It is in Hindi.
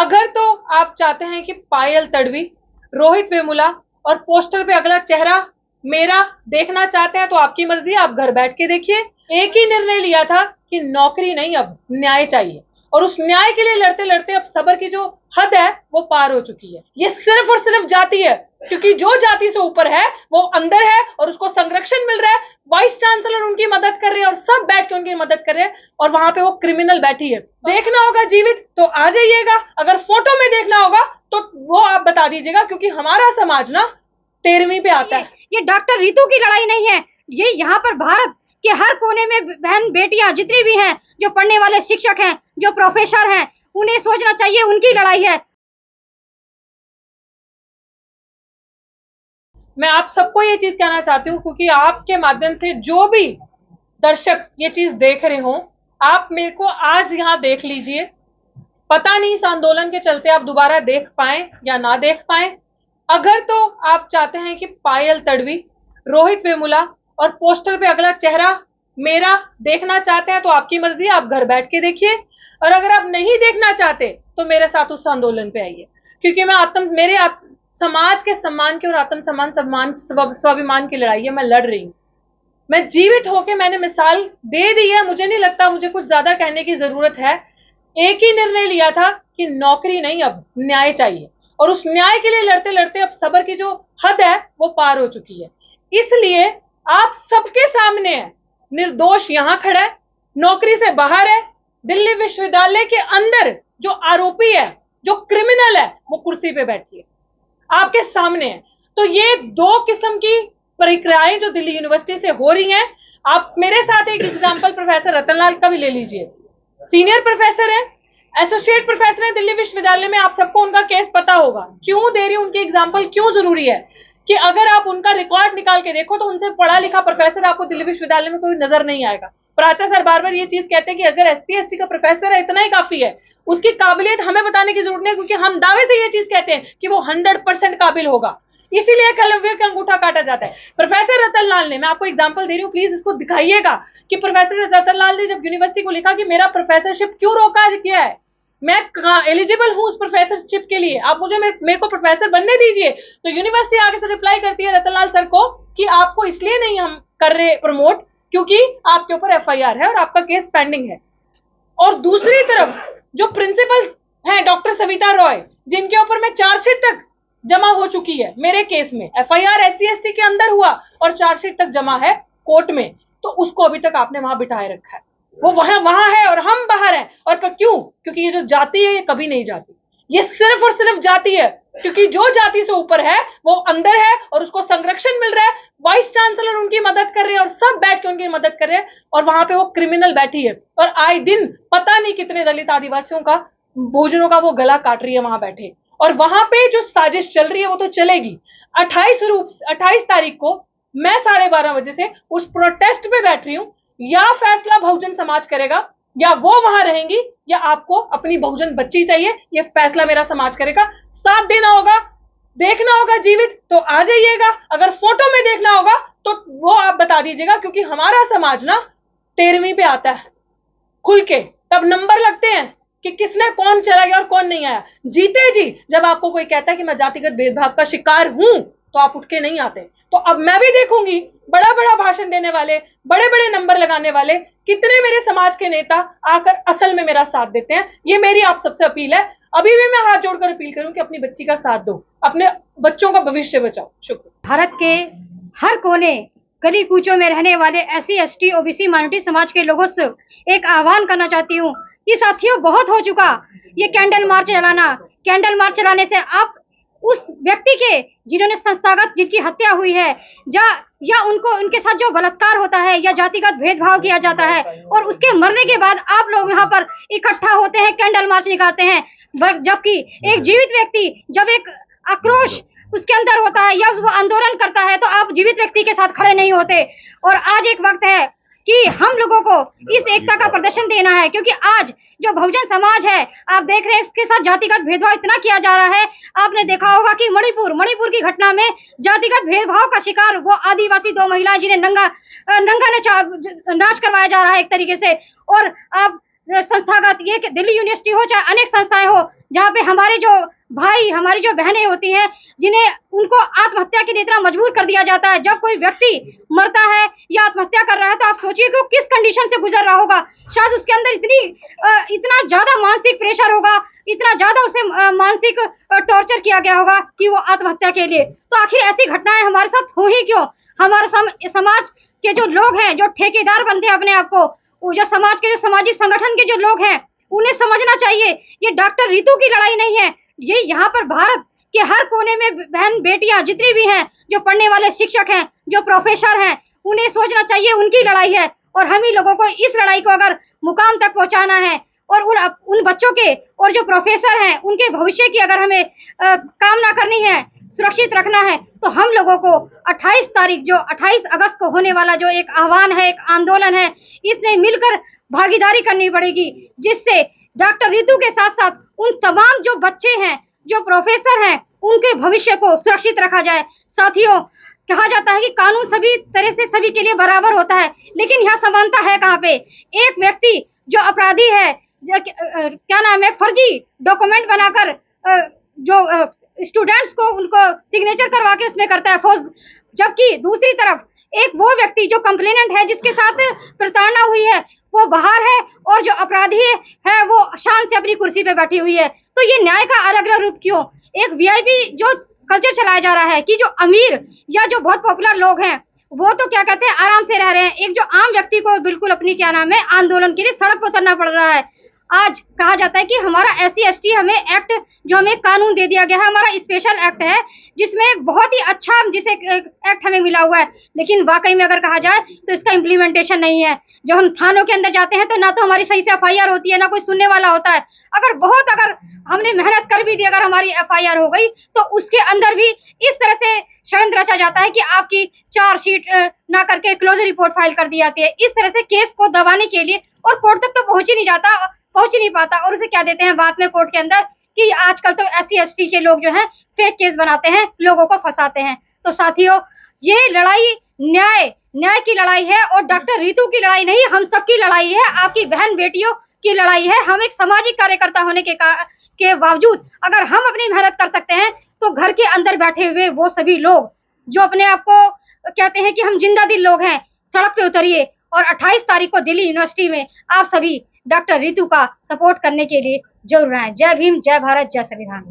अगर तो आप चाहते हैं कि पायल तडवी, रोहित वेमुला और पोस्टर पे अगला चेहरा मेरा देखना चाहते हैं तो आपकी मर्जी, आप घर बैठ के देखिए। एक ही निर्णय लिया था कि नौकरी नहीं, अब न्याय चाहिए, और उस न्याय के लिए लड़ते लड़ते अब सबर की जो हद है वो पार हो चुकी है। ये सिर्फ और सिर्फ जाति है, क्योंकि जो जाति से ऊपर है वो अंदर है और उसको संरक्षण मिल रहा है। वाइस चांसलर उनकी मदद कर रहे हैं और सब बैठ के उनकी मदद कर रहे हैं, और वहां पे वो क्रिमिनल बैठी है। देखना होगा जीवित तो आ जाइएगा, अगर फोटो में देखना होगा तो वो आप बता दीजिएगा, क्योंकि हमारा समाज ना 13वीं पे आता है। ये डॉक्टर रितु की लड़ाई नहीं है, ये यहाँ पर भारत के हर कोने में बहन बेटियां जितनी भी हैं, जो पढ़ने वाले शिक्षक हैं, जो प्रोफेसर हैं, उन्हें सोचना चाहिए, उनकी लड़ाई है। मैं आप सबको ये चीज कहना चाहती हूँ, क्योंकि आपके माध्यम से जो भी दर्शक ये चीज देख रहे हो, आप मेरे को आज यहाँ देख लीजिए। पता नहीं इस आंदोलन के चलते आप दोबारा देख पाए या ना देख पाए। अगर तो आप चाहते हैं कि पायल तडवी, रोहित वेमुला और पोस्टर पे अगला चेहरा मेरा देखना चाहते हैं तो आपकी मर्जी, आप घर बैठ के देखिए। और अगर आप नहीं देखना चाहते तो मेरे साथ उस आंदोलन पे आइए, क्योंकि मैं समाज के सम्मान की और आत्म सम्मान स्वाभिमान की लड़ाई है, मैं लड़ रही हूँ। मैं जीवित होके मैंने मिसाल दे दी है, मुझे नहीं लगता मुझे कुछ ज्यादा कहने की जरूरत है। एक ही निर्णय लिया था कि नौकरी नहीं, अब न्याय चाहिए, और उस न्याय के लिए लड़ते लड़ते अब सबर की जो हद है वो पार हो चुकी है। इसलिए आप सबके सामने है, निर्दोष यहां खड़ा है, नौकरी से बाहर है, दिल्ली विश्वविद्यालय के अंदर जो आरोपी है, जो क्रिमिनल है, वो कुर्सी पे बैठी है, आपके सामने है। तो ये दो किस्म की प्रक्रियाएं जो दिल्ली यूनिवर्सिटी से हो रही हैं। आप मेरे साथ एक एग्जाम्पल प्रोफेसर रतनलाल का भी ले लीजिए, सीनियर प्रोफेसर है, एसोसिएट प्रोफेसर है दिल्ली विश्वविद्यालय में। आप सबको उनका केस पता होगा। क्यों दे रही हूं उनके एग्जाम्पल, क्यों जरूरी है कि अगर आप उनका रिकॉर्ड निकाल के देखो तो उनसे पढ़ा लिखा प्रोफेसर आपको दिल्ली विश्वविद्यालय में कोई नजर नहीं आएगा। प्राचार्य सर बार बार ये चीज कहते हैं कि अगर एससी एसटी का प्रोफेसर है इतना ही काफी है, उसकी काबिलियत हमें बताने की जरूरत नहीं, क्योंकि हम दावे से ये चीज कहते हैं कि वो 100% काबिल होगा, इसीलिए कलव्य का अंगूठा काटा जाता है। प्रोफेसर रतनलाल ने, मैं आपको एग्जांपल दे रही हूँ, प्लीज इसको दिखाइएगा कि प्रोफेसर रतनलाल ने जब यूनिवर्सिटी को लिखा कि मेरा प्रोफेसरशिप क्यों रोका गया है, मैं एलिजिबल हूं उस प्रोफेसरशिप के लिए, आप मुझे मेरे को प्रोफेसर बनने दीजिए। तो यूनिवर्सिटी आगे से रिप्लाई करती है रतनलाल सर को कि आपको इसलिए नहीं हम कर रहे प्रमोट क्योंकि आपके ऊपर एफआईआर है और आपका केस पेंडिंग है। और दूसरी तरफ जो प्रिंसिपल हैं डॉक्टर सविता रॉय, जिनके ऊपर में चार्जशीट तक जमा हो चुकी है मेरे केस में, एफआईआर एससी एसटी के अंदर हुआ और चार्जशीट तक जमा है कोर्ट में, तो उसको अभी तक आपने वहां बिठाए रखा है। वो वहां है और हम बाहर हैं। और क्यों? क्योंकि ये जो जाति है ये कभी नहीं जाती, ये सिर्फ और सिर्फ जाति है, क्योंकि जो जाति से ऊपर है वो अंदर है और उसको संरक्षण मिल रहा है। वाइस चांसलर उनकी मदद कर रहे हैं और सब बैठ के उनकी मदद कर रहे हैं, और वहां पे वो क्रिमिनल बैठी है और आए दिन पता नहीं कितने दलित आदिवासियों का, भोजनों का वो गला काट रही है वहां बैठे। और वहां पे जो साजिश चल रही है वो तो चलेगी। 28 तारीख को मैं 12:30 बजे से उस प्रोटेस्ट पे बैठ रही हूं। या फैसला बहुजन समाज करेगा, या वो वहां रहेंगी, या आपको अपनी बहुजन बच्ची चाहिए, ये फैसला मेरा समाज करेगा। साथ देना होगा, देखना होगा जीवित तो आ जाइएगा, अगर फोटो में देखना होगा तो वो आप बता दीजिएगा, क्योंकि हमारा समाज ना 13वीं पे आता है खुल के, तब नंबर लगते हैं कि किसने कौन चला गया और कौन नहीं आया। जीते जी जब आपको कोई कहता है कि मैं जातिगत भेदभाव का शिकार हूं तो आप उठ के नहीं आते। तो अब मैं भी देखूंगी बड़ा बड़ा भाषण देने वाले, बड़े बड़े नंबर लगाने वाले, कितने मेरे समाज के नेता आकर असल में मेरा साथ देते हैं। ये मेरी आप सबसे अपील है। अभी भी मैं हाथ जोड़कर अपील करूं कि अपनी बच्ची का साथ दो, अपने बच्चों का भविष्य बचाओ। शुक्रिया। भारत के हर कोने गली कूचों में रहने वाले एससी एसटी ओबीसी माइनॉरिटी समाज के लोगों से एक आह्वान करना चाहती हूँ कि साथियों, बहुत हो चुका ये कैंडल मार्च चलाना। कैंडल मार्च चलाने से आप उस व्यक्ति के जिन्होंने संस्थागत जिनकी हत्या हुई है या उनको उनके साथ जो बलात्कार होता है या जातिगत भेदभाव किया जाता है, और उसके मरने के बाद आप लोग यहाँ पर इकट्ठा होते हैं, कैंडल मार्च निकालते हैं, जबकि एक जीवित व्यक्ति जब एक आक्रोश उसके अंदर होता है या वो आंदोलन करता है तो आप जीवित व्यक्ति के साथ खड़े नहीं होते। और आज एक वक्त है कि हम लोगों को इस एकता का प्रदर्शन देना है, क्योंकि आज जो बहुजन समाज है आप देख रहे हैं इसके साथ जातिगत भेदभाव इतना किया जा रहा है। आपने देखा होगा कि मणिपुर की घटना में जातिगत भेदभाव का शिकार वो आदिवासी 2 महिलाएं जिन्हें नंगा नाच करवाया जा रहा है एक तरीके से। और आप संस्थागत, ये कि दिल्ली यूनिवर्सिटी हो चाहे अनेक संस्थाएं हो, जहाँ पे हमारे जो भाई, हमारी जो बहनें होती हैं, जिन्हें उनको आत्महत्या के लिए इतना मजबूर कर दिया जाता है। जब कोई व्यक्ति मरता है या आत्महत्या कर रहा है तो आप सोचिए कि वो किस कंडीशन से गुजर रहा होगा। शायद उसके अंदर इतना ज्यादा मानसिक प्रेशर होगा, इतना ज्यादा उसे मानसिक टॉर्चर किया गया होगा कि वो आत्महत्या के लिए। तो आखिर ऐसी घटनाएं हमारे साथ हो ही क्यों? हमारे समाज के जो लोग हैं, जो ठेकेदार बनते हैं अपने आप को, वो जो समाज के, जो सामाजिक संगठन के जो लोग हैं, उन्हें समझना चाहिए ये डॉक्टर रितु की लड़ाई नहीं है। ये यहाँ पर भारत के हर कोने में बहन बेटियां जितनी भी हैं, जो पढ़ने वाले शिक्षक हैं, जो प्रोफेसर हैं, उन्हें सोचना चाहिए उनकी लड़ाई है। और हम ही लोगों को इस लड़ाई को अगर मुकाम तक पहुंचाना है और उन बच्चों के और जो प्रोफेसर हैं उनके भविष्य की अगर हमें कामना करनी है, सुरक्षित रखना है, तो हम लोगों को 28 तारीख, जो 28 अगस्त को होने वाला जो एक आह्वान है, एक आंदोलन है, इसमें मिलकर भागीदारी करनी पड़ेगी, जिससे डॉक्टर रितु के साथ साथ उन तमाम जो बच्चे हैं, जो प्रोफेसर हैं, उनके भविष्य को सुरक्षित रखा जाए। साथियों, कहा जाता है कि कानून सभी तरह से सभी के लिए बराबर होता है, लेकिन यहाँ समानता है कहाँ पे? एक व्यक्ति जो अपराधी है, क्या नाम है, फर्जी डॉक्यूमेंट बनाकर जो स्टूडेंट्स को उनको सिग्नेचर करवा के उसमें करता है फौज, जबकि दूसरी तरफ एक वो व्यक्ति जो कंप्लेनेंट है, जिसके साथ प्रताड़ना हुई है, वो बाहर है और जो अपराधी है वो शान से अपनी कुर्सी पे बैठी हुई है। तो ये न्याय का अलग अलग रूप क्यों? एक वीआईपी जो कल्चर चलाया जा रहा है कि जो अमीर या जो बहुत पॉपुलर लोग हैं वो तो क्या कहते हैं आराम से रह रहे हैं, एक जो आम व्यक्ति को बिल्कुल अपनी क्या नाम है आंदोलन के लिए सड़क पर उतरना पड़ रहा है। आज कहा जाता है कि हमारा SC/ST हमें एक्ट, जो हमें कानून दे दिया गया है, हमारा स्पेशल एक्ट है, जिसमें बहुत ही अच्छा जिसे एक्ट हमें मिला हुआ है, लेकिन वाकई में अगर कहा जाए तो इसका इम्प्लीमेंटेशन नहीं है। जब हम थानों के अंदर जाते हैं तो ना तो हमारी सही से FIR होती है, ना कोई सुनने वाला होता है। अगर हमने मेहनत कर भी दी, अगर हमारी FIR हो गई, तो उसके अंदर भी इस तरह से षड्यंत्र रचा जाता है कि आपकी चार्जशीट ना करके क्लोजर रिपोर्ट फाइल कर दी जाती है। इस तरह से केस को दबाने के लिए, और कोर्ट तक तो पहुंच ही नहीं पाता, और उसे क्या देते हैं बाद में कोर्ट के अंदर कि आजकल तो SC/ST के लोग जो हैं फेक केस बनाते हैं, लोगों को फंसाते हैं। तो साथियों, ये लड़ाई न्याय की लड़ाई है और डॉक्टर रितु की लड़ाई नहीं, हम सबकी लड़ाई है, आपकी बहन बेटियों की लड़ाई है। हम एक सामाजिक कार्यकर्ता होने के बावजूद अगर हम अपनी मेहनत कर सकते हैं, तो घर के अंदर बैठे हुए वो सभी लोग जो अपने आप को कहते हैं कि हम जिंदा दिल लोग हैं, सड़क पे उतरिए और 28 तारीख को दिल्ली यूनिवर्सिटी में आप सभी डॉक्टर रितु का सपोर्ट करने के लिए जरूर आए। जय भीम, जय भारत, जय संविधान।